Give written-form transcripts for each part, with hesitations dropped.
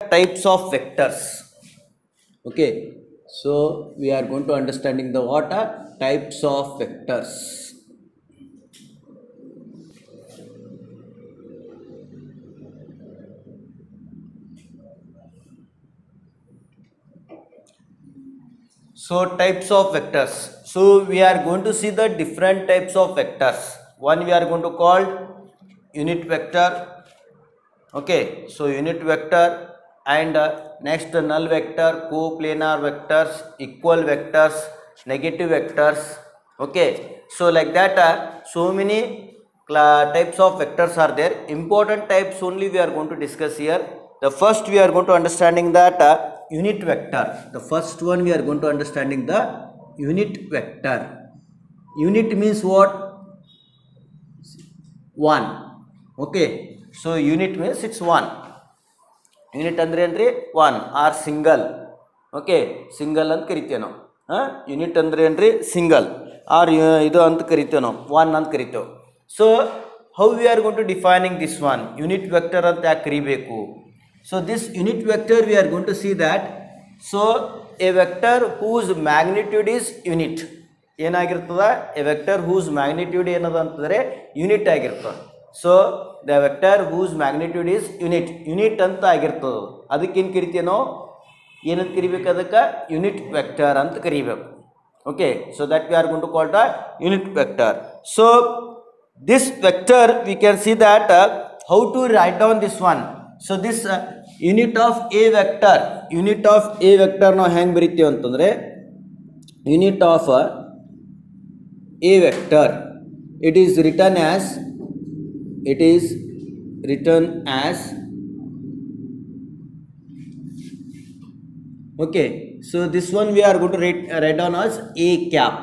types of vectors. Okay, so we are going to understanding the what are types of vectors. So types of vectors. So we are going to see the different types of vectors. One we are going to call unit vector. Okay, so unit vector and next null vector, coplanar vectors, equal vectors, negative vectors. Okay, so like that so many types of vectors are there. Important types only we are going to discuss here. The first we are going to understanding that unit vector. The first one we are going to understanding the unit vector. Unit means what? One. Okay, so unit means it's one. Unit andre andre one or single. Okay, single ಅಂತ ಕರಿತೇವೆ ನಾವು. Unit ಅಂದ್ರೆ ಏನ್ರಿ single R ಇದು ಅಂತ ಕರಿತೇವೆ ನಾವು, one ಅಂತ ಕರಿತೇವೆ. So how we are going to defining this one unit vector ಅಂತ ಯಾಕೆ ಕರಿಬೇಕು? So this unit vector we are going to see that so a vector whose magnitude is unit. ಏನಾಗಿರ್ತದ? ಎ ವೆಕ್ಟರ್ ಹೂಸ್ ಮ್ಯಾಗ್ನಿಟ್ಯೂಡ್ ಏನದ ಅಂತಂದರೆ unit ಆಗಿರ್ತದೆ. So the vector whose magnitude is unit ಅಂತ ಆಗಿರ್ತದೆ. ಅದಕ್ಕೇನು ಕರಿತೀವಿ ನಾವು? ಏನಂತ ಕರಿಬೇಕು? ಅದಕ್ಕೆ ಯೂನಿಟ್ ವೆಕ್ಟರ್ ಅಂತ ಕರಿಬೇಕು. Okay, so that we are going to call the unit vector. So this vector we can see that how to write down this one. So this unit of A vector ನಾವು ಹೆಂಗೆ ಬರಿತೀವಿ ಅಂತಂದರೆ, unit of a vector, it is written as okay, so this one we are going to write down as a cap.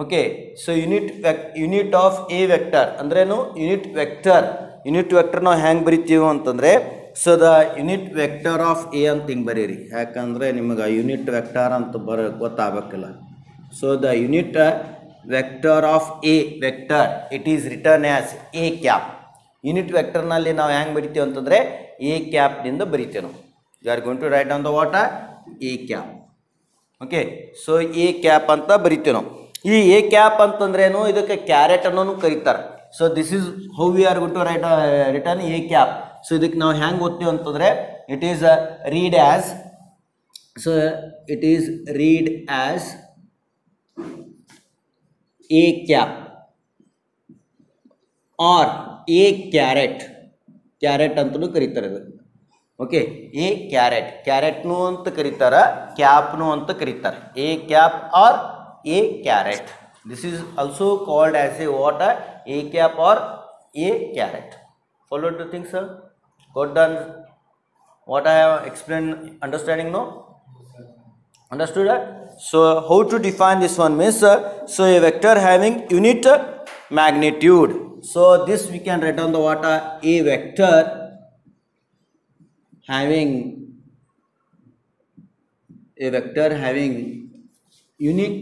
Okay, so unit of a vector ಅಂದ್ರೇನು? Unit vector ನಾವು ಹೆಂಗೆ ಬರಿತೀವಿ ಅಂತಂದರೆ, so the unit vector of A ಅಂತ ಹಿಂಗೆ ಬರೀರಿ. ಯಾಕಂದರೆ ನಿಮಗೆ ಯೂನಿಟ್ ವೆಕ್ಟರ್ ಅಂತ ಗೊತ್ತಾಗಬೇಕಲ್ಲ. So the unit vector of a vector, it is written as a cap. Unit vector ನಲ್ಲಿ ನಾವು ಹೆಂಗೆ ಬರಿತೀವಿ ಅಂತಂದರೆ a cap ನಿಂದ ಬರಿತೀವಿ ನಾವು. We are going to write down the what? a cap. Okay, so a cap ಅಂತ ಬರಿತೀವಿ ನಾವು. ಈ a cap ಅಂತಂದ್ರೇನು? ಇದಕ್ಕೆ ಕ್ಯಾರೆಟ್ ಅನ್ನೋನು ಕರೀತಾರೆ. So this is how we are going to return a cap. ಸೊ ಇದಕ್ಕೆ ನಾವು ಹೆಂಗೆ ಓದ್ತೀವಿ ಅಂತಂದರೆ, it is read as, so it is read as a cap or a carrot ಅಂತಲೂ ಕರೀತಾರೆ ಇದು. ಓಕೆ, ಎ ಕ್ಯಾರೆಟ್ನು ಅಂತ ಕರೀತಾರೆ, ಕ್ಯಾಪ್ನು ಅಂತ ಕರೀತಾರೆ. A cap or a caret. This is also called as a what? A cap or a caret. Follow the things sir. got done what I have explained? Understanding? No? Understood? So how to define this one means, so a vector having unit magnitude. So this we can write down the what? A vector having unit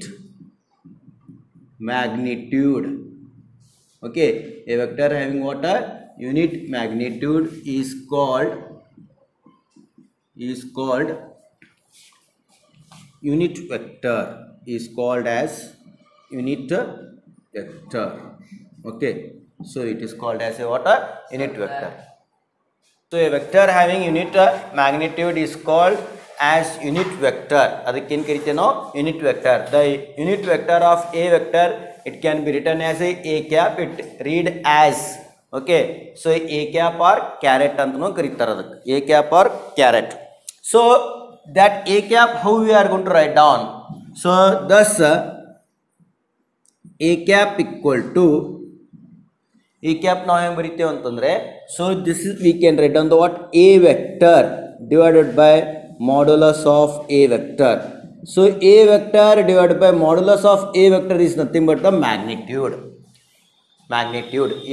magnitude. Okay, a vector having what? Unit magnitude is called unit vector, is called as unit vector. Okay, so it is called as a what? Unit vector. So a vector having unit magnitude is called as unit vector. ಅದಕ್ಕೇನು ಕರಿತೀವಿ ನಾವು? Unit vector. The unit vector of a vector, it can be written as a cap, it read as. Okay, so a cap or carrot ಅಂತನೂ ಕರೀತಾರೆ ಅದಕ್ಕೆ, a cap or carrot. So that a cap, how we are going to write down? So thus a cap equal to, a cap ನಾವು ಹೆಂಗೆ ಬರಿತೇವೆ ಅಂತಂದರೆ, so this is we can write down the what? A vector divided by modulus of a vector. So a vector divided by modulus of a vector is nothing but the magnitude.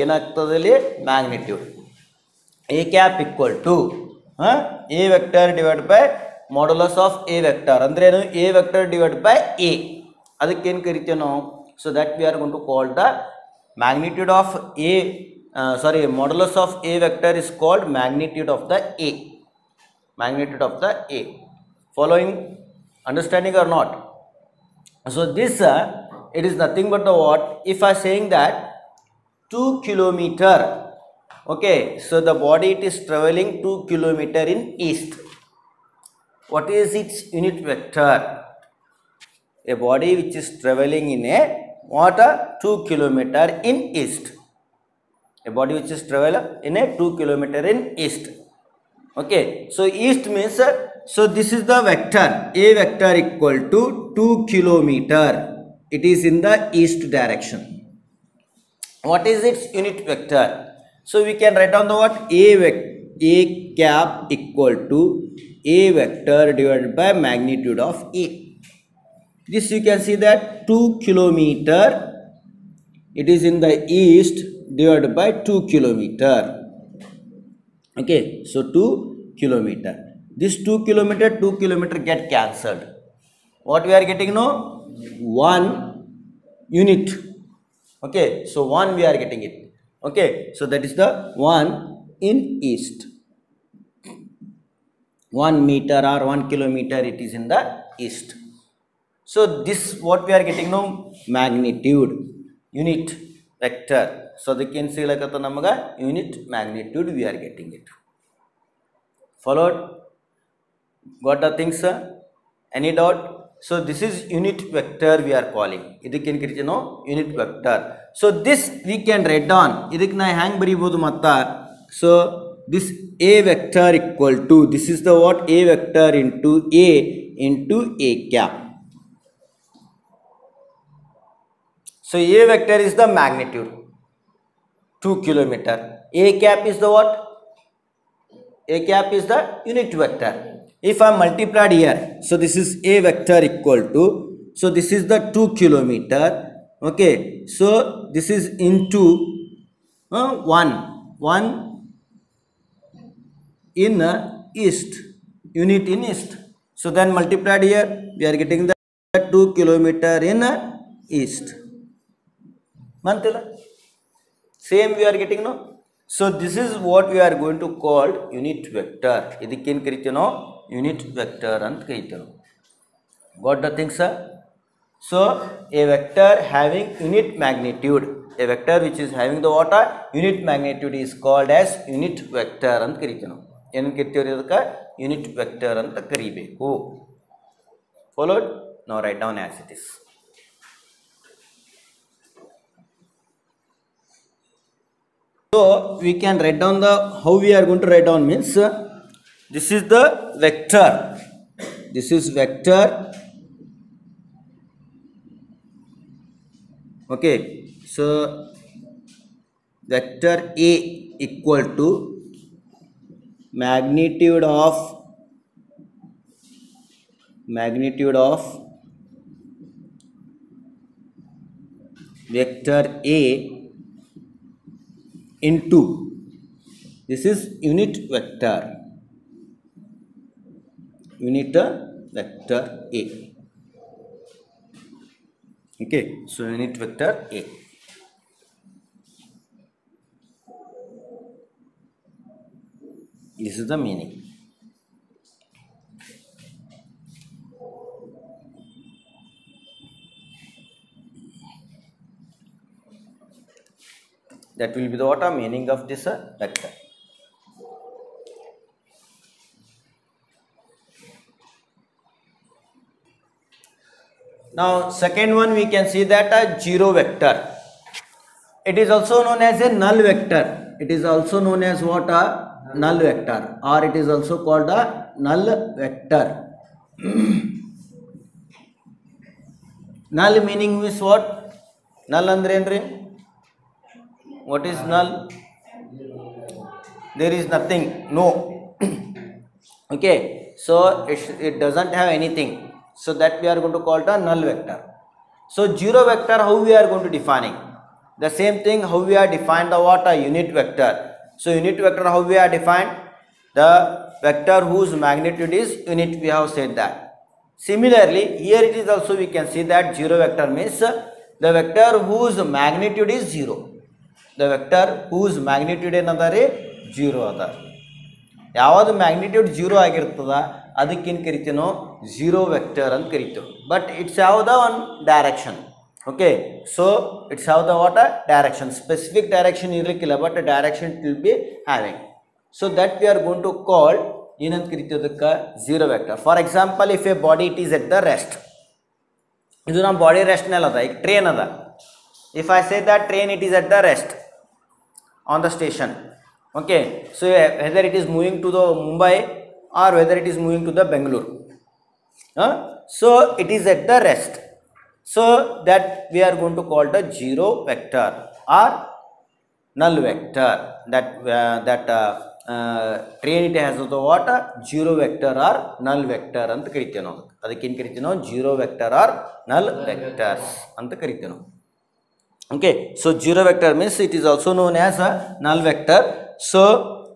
ಏನಾಗ್ತದೆ ಇಲ್ಲಿ? Magnitude. A cap equal to A vector divide by modulus of A vector. ಅಂದ್ರೇನು? A vector divide by A. ಅದಕ್ಕೇನು ಕರಿತೇವೆ ನಾವು? So that we are going to call the magnitude of a modulus of a vector is called magnitude of the a. magnitude of the A. Following, understanding or not? So this it is nothing but the what? If I saying that 2 kilometer, okay, so the body it is traveling 2 kilometer in east. What is its unit vector? A body which is traveling in a what? 2 kilometer in east. A body which is travel in a 2 kilometer in east. Okay, so east means, so this is the vector. A vector equal to 2 kilometer. It is in the east direction. What is its unit vector? So we can write down the what? A cap equal to A vector divided by magnitude of A. This you can see that 2 kilometer, it is in the east, divided by 2 kilometer. Okay, so 2 kilometer. This 2 kilometer get cancelled. What we are getting now? 1 unit. Okay, so 1 we are getting it. Okay, so that is the 1 in east. 1 meter or 1 kilometer it is in the east. So this what we are getting now? Magnitude, unit vector. So they can say like namaga unit magnitude we are getting it. Followed? Got the things, sir? Any doubt? So this is unit vector we are calling. Idikkin kirchino unit vector. So this we can write down. Idikna hang baribodu matta. So this A vector equal to, this is the what? A vector into A cap. So A vector is the magnitude, 2 kilometer. A cap is the what? A cap is the unit vector. If I multiplied here, so this is A vector equal to, so this is the 2 kilometer. Okay, so this is into 1 in east, unit in east. So then multiplied here, we are getting the 2 kilometer in east. Same we are getting no. So this is what we are going to call unit vector. Idikkin karitano unit vector ant karitano. Got the thing, sir? So a vector having unit magnitude, a vector which is having the what? Unit magnitude is called as unit vector ant karitano. Enu kirtiyoru idaka unit vector ant karibeku. Followed? Now write down as it is. So we can write down the, how we are going to write down means, this is the vector. This is vector. Okay, so vector A equal to magnitude of vector A into, this is unit vector A. Okay, so unit vector A. This is the meaning. That will be the what meaning of this vector. Now second one we can see that a zero vector. It is also known as a null vector. It is also known as what? A null vector, or it is also called a null vector. Null meaning is what? Null andre enre? What is null? There is nothing, no. Okay, so it doesn't have anything. So that we are going to call it a null vector. So zero vector, how we are going to defining? The same thing how we are defined the what? A unit vector. So unit vector how we are defined? The vector whose magnitude is unit, we have said that. Similarly, here it is also we can see that zero vector means the vector whose magnitude is 0. The vector whose magnitude another is 0 other. ಯಾವುದು magnitude zero ಆಗಿರ್ತದ ಅದಕ್ಕೇನು ಕರಿತೀವಿ ನಾವು zero vector ಅಂತ ಕರಿತೀವಿ. But it's ಯಾವ್ದ ಒಂದು direction. Okay, so it's ಯಾವ್ದ ವಾಟ್ ಡೈರೆಕ್ಷನ್, ಸ್ಪೆಸಿಫಿಕ್ ಡೈರೆಕ್ಷನ್ ಇರಲಿಕ್ಕಿಲ್ಲ, but direction it will be having. So that we are going to call ಏನಂತ ಕರಿತೀವಿ ಅದಕ್ಕೆ zero vector. For example, if a body it is at the rest, ಇದು ನಮ್ಮ body ರೆಸ್ಟ್ನಲ್ಲಿ ಅದ. ಈಗ ಟ್ರೈನ್ ಅದ, if I say that train it is at the rest on the station. Okay, so whether it is moving to the Mumbai or whether it is moving to the Bangalore, so it is at the rest, so that we are going to call the zero vector or null vector. That train it has the what zero vector or null vector ಅಂತ ಕರಿತೀವಿ ನಾವು. ಅದಕ್ಕೇನು ಕರಿತೀವಿ ನಾವು zero vector or null vectors ಅಂತ ಕರಿತೀವಿ ನಾವು. Okay, so zero vector means it is also known as a null vector. So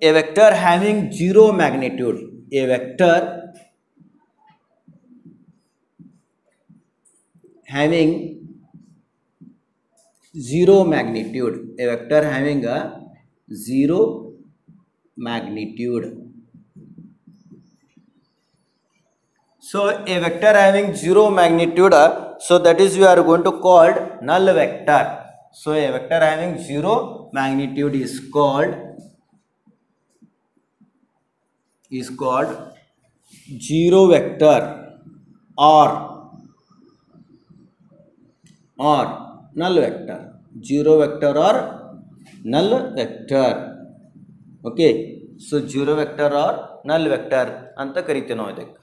a vector having zero magnitude, a vector having zero magnitude, a vector having a zero magnitude. So a vector having zero magnitude, so that is we are going to call null vector. So a vector having zero magnitude is called zero vector or null vector. Zero vector or null vector. Okay, so zero vector or null vector anta ಕರಿತೀವಿ ನಾವು ಇದಕ್ಕೆ.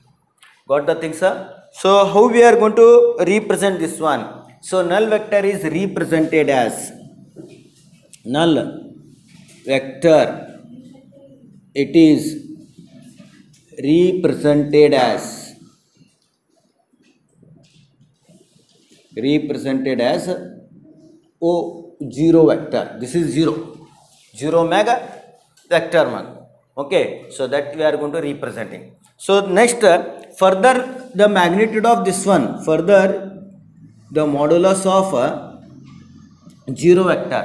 Got the thing, sir? So how we are going to represent this one? So null vector is represented as null vector. It is represented as zero vector. This is zero mega vector man. Okay, so that we are going to representing. So next, further the magnitude of this one, further the modulus of zero vector.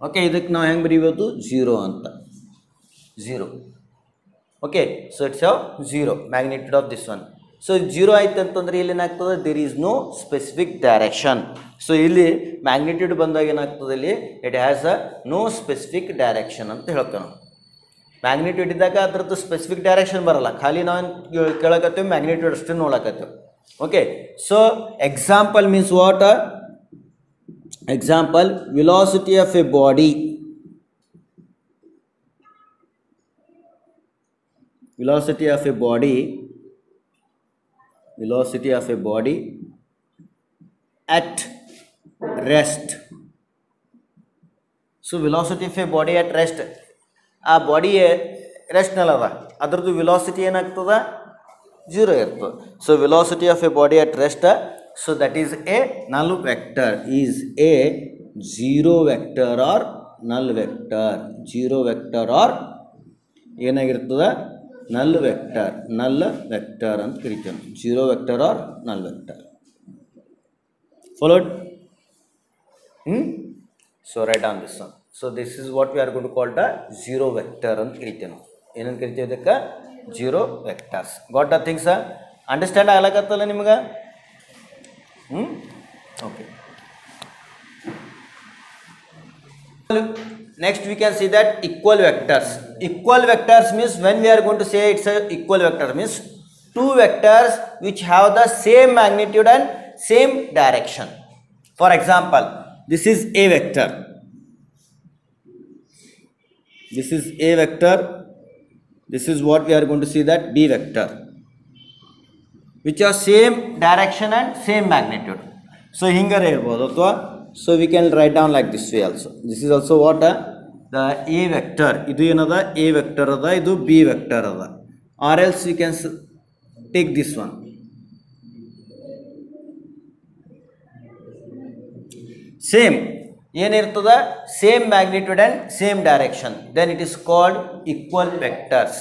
Okay, ಇದಕ್ಕೆ ನಾವು ಹೆಂಗೆ ಬರೀಬೋದು zero ಅಂತ, zero. Okay, so it's a zero magnitude of this one. So zero ಆಯ್ತು ಅಂತಂದ್ರೆ ಇಲ್ಲಿ ಏನಾಗ್ತದೆ, there is no specific direction. So ಇಲ್ಲಿ magnitude ಬಂದಾಗ ಏನಾಗ್ತದೆ, ಇಲ್ಲಿ it has a no specific direction ಅಂತ ಹೇಳ್ತೇವೆ ನಾವು. ಮ್ಯಾಗ್ನಿಟ್ಯೂಡ್ ಇದ್ದಾಗ ಅದ್ರದ್ದು ಸ್ಪೆಸಿಫಿಕ್ ಡೈರೆಕ್ಷನ್ ಬರಲ್ಲ, ಖಾಲಿ ನಾವು ಕೇಳಕತ್ತೀವಿ ಮ್ಯಾಗ್ನಿಟ್ಯೂಡ್ ಅಷ್ಟೇ ನೋಡಕತ್ತೀವಿ. Okay, so example means what? Example, velocity of a body, velocity of a body at rest. So velocity of a body at rest, ಆ ಬಾಡಿ ರೆಸ್ಟ್ನಲ್ಲಿ ಅದ, ಅದ್ರದ್ದು ವೆಲಾಸಿಟಿ ಏನಾಗ್ತದೆ, ಜೀರೋ ಇರ್ತದೆ. So velocity of a body at rest, so that is a null vector, is a zero vector or null vector. Zero vector or ಏನಾಗಿರ್ತದೆ, null vector ಅಂತ ಕರಿತೀವಿ. Zero vector or null vector. Followed? So write on this one. So this is what we are going to call the zero vector ಅಂತ ಕರಿತೀವಿ ನಾವು. ಏನಂತ ಕರಿತೀವಿ ಇದಕ್ಕೆ? zero vectors. Got the things, sir? Understand ಆಗಲಕತ್ತಲ್ಲ ನಿಮ್ಗೆ? Okay. Next we can see that equal vectors. Equal vectors means, when we are going to say it's a equal vector means two vectors which have the same magnitude and same direction. For example, this is a vector. This is a vector. This is what we are going to see, that b vector, which are same direction and same magnitude. So hingare irbodu athwa, so we can write down like this way also. This is also what the a vector. Idu enada a vector ada, idu b vector ada. Or else we can take this one. Same ಏನಿರ್ತದೆ, same magnitude and same direction, then it is called equal vectors.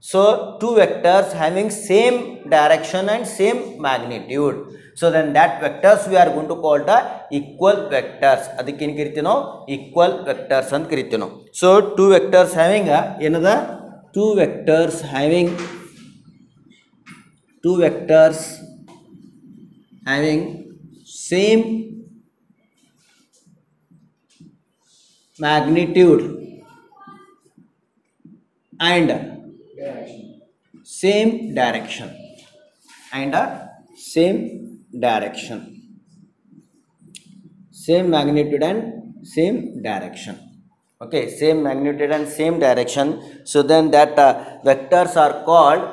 So two vectors having same direction and same magnitude, so then that vectors we are going to call the equal vectors. ಅದಕ್ಕೆ ಏನು ಕರಿತೀವಿ ನಾವು? Equal vectors ಅಂತ ಕರಿತೀವಿ ನಾವು. So two vectors having ಏನದ two vectors having same magnitude and same direction same magnitude and same direction. Okay, same magnitude and same direction. So then that vectors are called,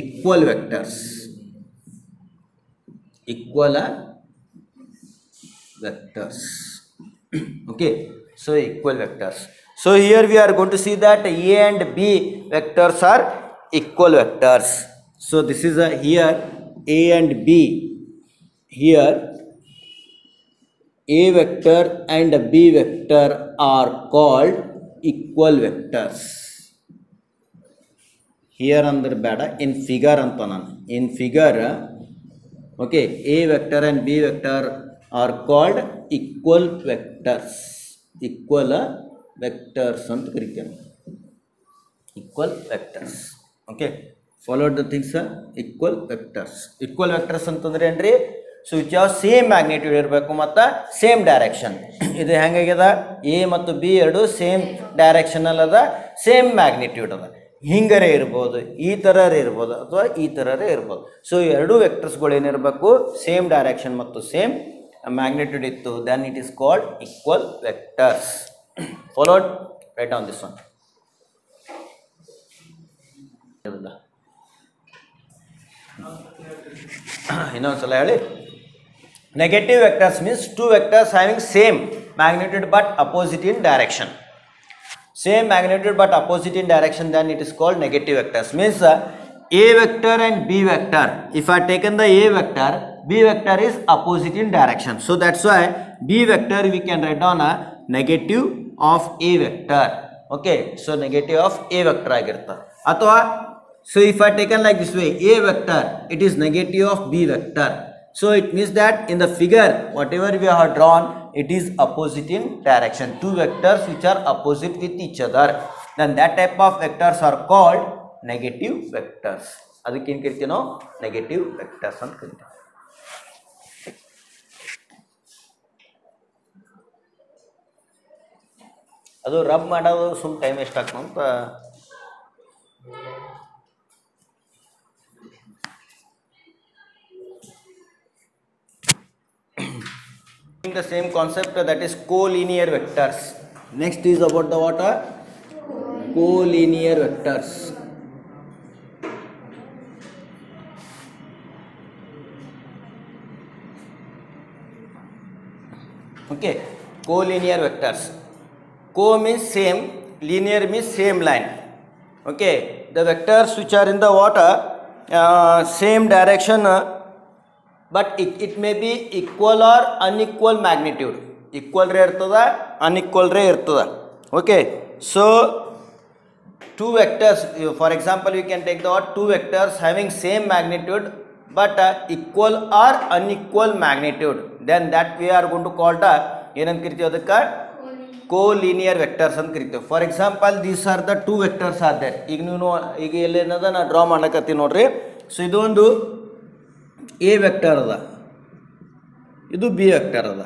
equal vectors. Okay, so equal vectors. So here we are going to see that A and B vectors are equal vectors. So this is here A and B. Here A vector and B vector are called equal vectors. Here under bada in figure anta nanu in figure. Okay, A vector and B vector are called equal vectors ಅಂತ ಕರಿತೇವೆ. Equal vectors. Okay, follow the things. Equal vectors ಅಂತಂದ್ರೆ ಏನ್ರಿ, so which are same magnitude ಇರಬೇಕು ಮತ್ತು same direction. ಇದು ಹೆಂಗಾಗ್ಯದ, A ಮತ್ತು B ಎರಡು same ಡೈರೆಕ್ಷನಲ್ಲಿ ಅದ, ಸೇಮ್ ಮ್ಯಾಗ್ನಿಟ್ಯೂಡ್ ಅದ. ಹಿಂಗರೇ ಇರ್ಬೋದು, ಈ ಥರರೇ ಇರ್ಬೋದು, ಅಥವಾ ಈ ಥರರೇ ಇರ್ಬೋದು. ಸೊ ಎರಡು ವೆಕ್ಟರ್ಸ್ಗಳು ಏನಿರಬೇಕು, ಸೇಮ್ ಡೈರೆಕ್ಷನ್ ಮತ್ತು ಸೇಮ್ ಮ್ಯಾಗ್ನಿಟ್ಯೂಡ್ ಇತ್ತು, then it is called equal vectors. Followed, write down this one. ಇನ್ನೊಂದ್ಸಲ ಹೇಳಿ. Negative vectors means two vectors having same magnitude but opposite in direction. Same magnitude but opposite in direction, then it is called negative vectors. Means A vector and B vector, if I taken the A vector, B vector is opposite in direction. So that's why B vector we can write down a negative of A vector. Okay, so negative of A vector agirta. Athwa, so if I taken like this way, A vector, it is negative of B vector. So it means that in the figure, whatever we have drawn, it is opposite in direction. Two vectors which are opposite with each other, then that type of vectors are called negative vectors. ಅದಕ್ಕೆ ಏನು ಕರಿತೀವಿ ನಾವು, negative vectors ಅಂತ ಕರಿತೀವಿ. ಅದು rub ಮಾಡೋದು ಸುಮ್ time ಎಷ್ಟಾಗ್ತಂತ. The same concept, that is collinear vectors. Next is about the what? Collinear vectors. Okay, collinear vectors. Co means same, linear means same line. Okay, the vectors which are in the water same direction, but it may be equal or unequal magnitude. Equal rare irtada, unequal rare irtada. Okay, so two vectors, for example we can take the word two vectors having same magnitude but equal or unequal magnitude, then that we are going to call the ಏನಂತ ಕರಿತೀವಿ, ಅದಕ್ಕೆ collinear vectors ಅಂತ ಕರಿತೀವಿ. For example these are the two vectors are there. ಈಗ ನೀವು ಈಗ ಎಲ್ಲೇನದ ನಾ draw ಮಾಡಕತ್ತೀನಿ ನೋಡ್ರಿ. ಸೊ ಇದು ಒಂದು A vector ಅದ, ಇದು B vector ಅದ.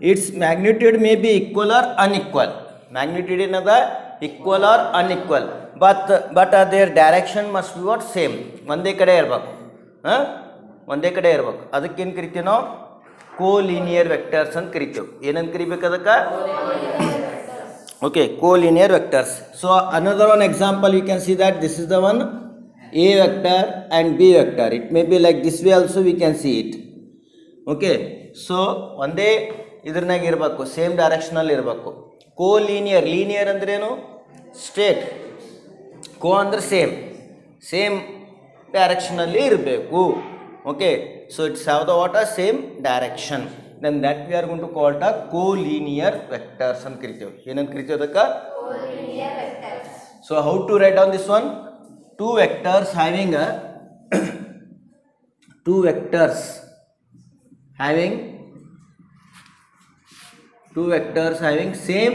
It's magnitude may be equal or unequal. Magnitude ಏನದ, equal or unequal, but their direction must be what, same, ಒಂದೇ ಕಡೆ ಇರ್ಬೇಕು. ಒಂದೇ ಕಡೆ ಇರ್ಬೇಕು. ಅದಕ್ಕೇನು ಕರಿತೀವಿ ನಾವು, collinear vectors ಅಂತ ಕರಿತೀವಿ. ಏನಂತ ಕರಿಬೇಕು ಅದಕ್ಕೆ, okay, collinear vectors. So another one example you can see that this is the one A vector and B vector. It may be like this way also we can see it. Okay, so ಒಂದೇ ಇದ್ರನಾಗ ಇರಬೇಕು, same ಡೈರೆಕ್ಷನಲ್ಲಿ ಇರಬೇಕು. collinear, linear ಅಂದ್ರೇನು, straight. ಕೋ ಅಂದ್ರೆ same ಡೈರೆಕ್ಷನಲ್ಲಿ ಇರಬೇಕು. Okay, so it's have the what, same direction, then that we are going to call the collinear vectors ಅಂತ ಕರಿತೀವಿ. ಏನಂತ ಕರಿತೀವಿ ಅದಕ್ಕೆ, collinear vectors. So how to write down this one? Two vectors having two vectors having same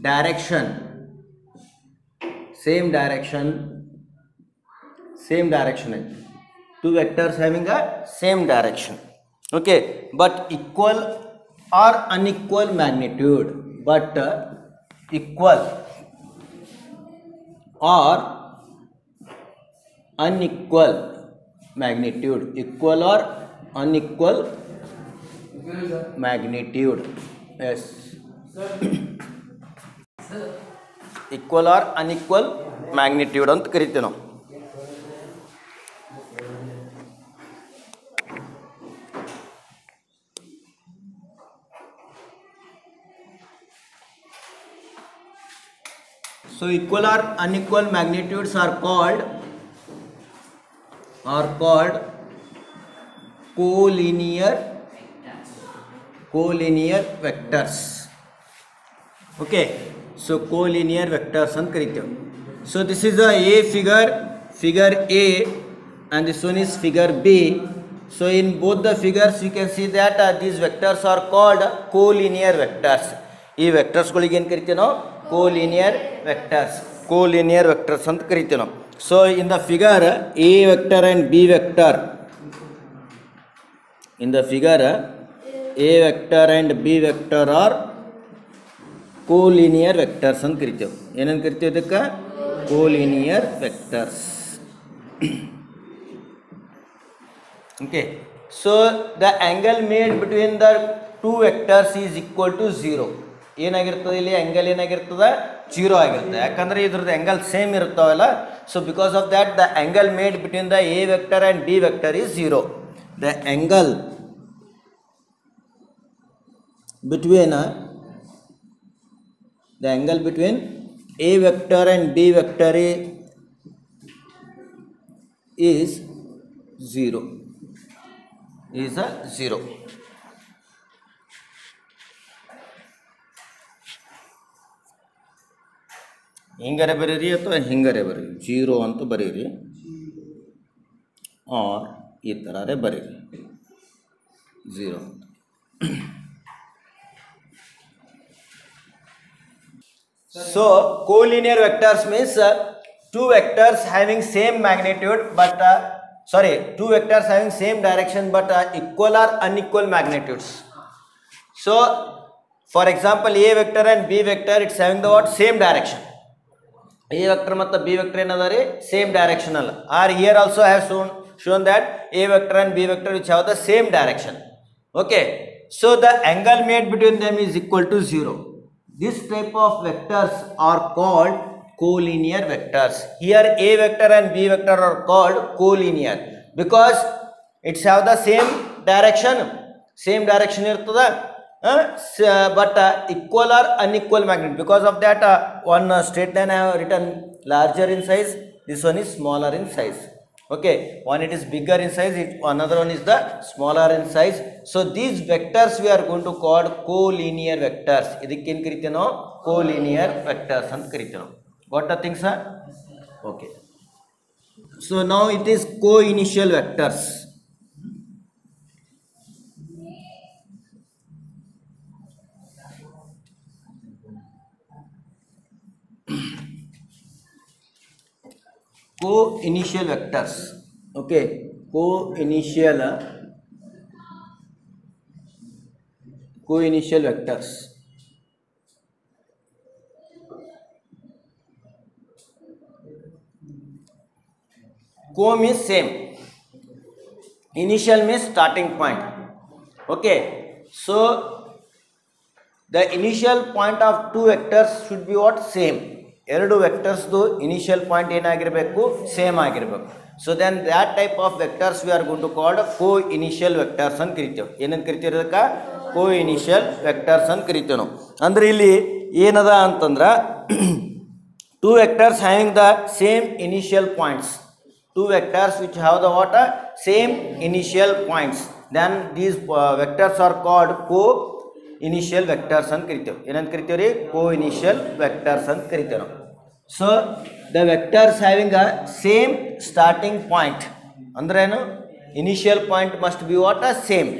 direction, two vectors having a same direction, okay, but equal or unequal magnitude, equal or unequal magnitude, equal or unequal magnitude, yes, equal or unequal magnitude ಅಂತ ಕರಿತೀವಿ ನಾವು. So equal or unequal magnitudes are called collinear vectors. Okay, so collinear vectors ಅಂತ ಕರಿತೀವಿ. So this is a figure A, and this one is figure B. So in both the figures you can see that these vectors are called collinear vectors. ಈ vectors ಗಳಿಗೆ ಏನು ಕರಿತೀವಿ ನಾವು? collinear vectors ಅಂತ ಕರಿತೀವಿ ನಾವು. So in the figure A vector and B vector, in the figure A vector and B vector are collinear vectors ಅಂತ ಕರಿತೀವಿ. ಏನಂತ ಕರಿತೀವಿ ಇದಕ್ಕೆ? collinear vectors. Okay, so the angle made between the two vectors is equal to 0. ಏನಾಗಿರ್ತದೆ ಇಲ್ಲಿ? Angle ಏನಾಗಿರ್ತದೆ? 0 ಆಗಿರುತ್ತೆ. ಯಾಕಂದರೆ ಇದ್ರದ್ದು angle same ಇರ್ತಾವಲ್ಲ. So because of that the angle made between the A vector and B vector is 0. The angle between a vector and b vector is 0. ಹಿಂಗರೆ ಬರೀರಿ ಅಥವಾ ಹಿಂಗರೆ ಬರೀರಿ, 0 ಅಂತ ಬರೀರಿ, ಆರ್ ಈ ಥರನೇ ಬರೀರಿ 0 ಅಂತ. So collinear vectors means two vectors having same magnitude two vectors having same direction but equal or unequal magnitudes. So for example A vector and B vector, it's having the same direction. A vector ಮತ್ತು B vector ಏನದ ರೀ? Same directional. Are here also I have shown that A vector and B vector which have the same direction. Okay, so the angle made between them is equal to 0. This type of vectors are called collinear vectors. Here A vector and B vector are called collinear because it's have the same direction ಇರ್ತದ, but equal or unequal magnitude. Because of that one straight line I have written larger in size, this one is smaller in size. Okay, one it is bigger in size, another one is the smaller in size. So these vectors we are going to call collinear vectors. ಇದಕ್ಕೆ ಏನು ಕರಿತೀವಿ ನಾವು? collinear vectors ಅಂತ ಕರಿತೀವಿ ನಾವು. Got the things sir? Okay, so now it is co-initial vectors. Co-initial vectors. Okay, co-initial vectors. Co means same, initial means starting point. Okay, so the initial point of two vectors should be what? Same. ಎರಡು ವೆಕ್ಟರ್ಸ್ದು initial point ಏನಾಗಿರಬೇಕು? Same ಆಗಿರಬೇಕು. So then that type of vectors we are going to called coinitial vectors ಅಂತ ಕರಿತೇವೆ. ಏನಂತ ಕರಿತೀವಿ ಅದಕ್ಕೆ? ಕೋ initial vectors ಅಂತ ಕರಿತೇವೆ ನಾವು. ಅಂದರೆ ಇಲ್ಲಿ ಏನದ ಅಂತಂದ್ರೆ two vectors having the same initial points, two vectors which have the same initial points, then these vectors are called co-initial vectors ಅಂತ ಕರಿತೇವೆ. ಏನಂತ ಕರಿತೇವೆ ರೀ? co-initial vectors ಅಂತ ಕರಿತೇವೆ ನಾವು. So the vectors having a same starting point ಅಂದ್ರೆ ಏನು? initial point must be same.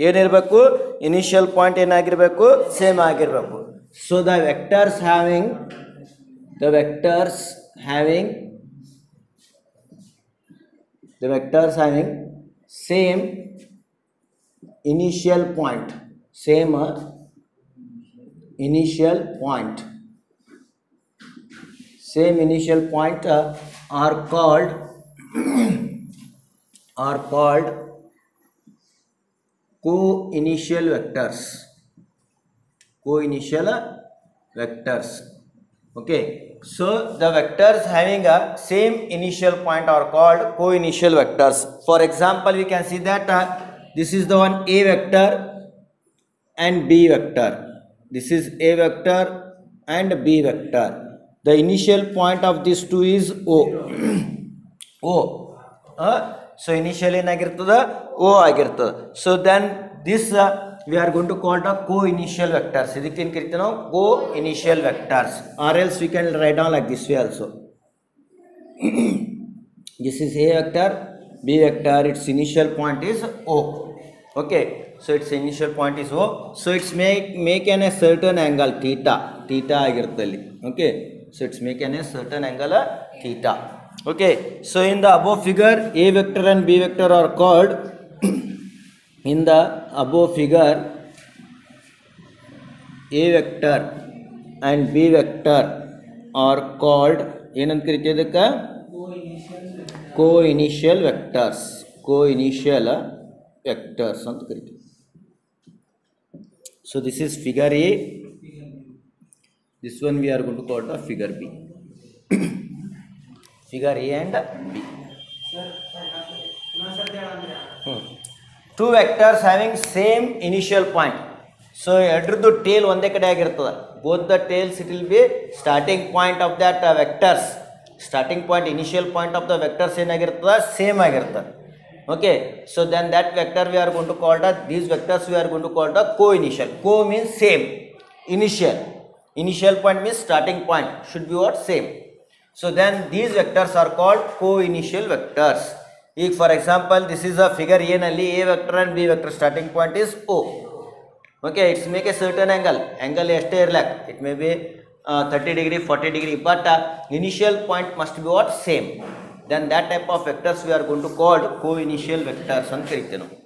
ಏನಿರಬೇಕು? ಇನಿಷಿಯಲ್ ಪಾಯಿಂಟ್ ಏನಾಗಿರಬೇಕು, ಸೇಮ್ ಆಗಿರಬೇಕು. So the vectors having same initial point, are called co-initial vectors. Okay, so the vectors having a same initial point are called co-initial vectors. For example, we can see that this is the one A vector and B vector. This is A vector and B vector. The initial point of these two is O. So initially ಏನಾಗಿರ್ತದೆ, O ಆಗಿರ್ತದೆ. So then this we are going to call the co-initial vectors. ಇದಕ್ಕೆ ಏನು ಕರಿತೀವಿ ನಾವು, co-initial vectors, or else we can write down like this way also. This is A vector, B vector, its initial point is O. Okay, so its initial point is O. So it's make an a certain angle theta ಆಗಿರುತ್ತೆ ಅಲ್ಲಿ. Okay, so it's make an a certain angle theta. Okay, so in the above figure, A vector and B vector are called in the above figure, A vector and B vector are called ಏನಂತ ಕರಿತೀವಿ ಅದಕ್ಕೆ, co-initial vectors ಅಂತ ಕರಿತೀವಿ. So this is figure A, this one we are going to call the figure B. Figure A and B. Two vectors having same initial point. So ಎರಡರದ್ದು tail ಒಂದೇ ಕಡೆ ಆಗಿರ್ತದೆ. Both the tails, it will be starting point of that vectors. Starting point, initial point of the vectors ಏನಾಗಿರ್ತದೆ, same ಆಗಿರ್ತದೆ. Okay, so then that vector we are going to call the, these vectors we are going to call the co-initial. Co means same, initial point means starting point should be what, same. So then these vectors are called co-initial vectors. If for example this is a figure A nalli A vector and B vector starting point is O. Okay, it's make a certain angle ಎಷ್ಟೇ ಇರ್ಲಕ್, it may be 30 degree 40 degree, but initial point must be what, same. Then that type of vectors we are going to call co-initial vectors ಅಂತ ಕರಿತೀವಿ ನಾವು.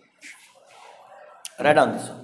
Write down this one.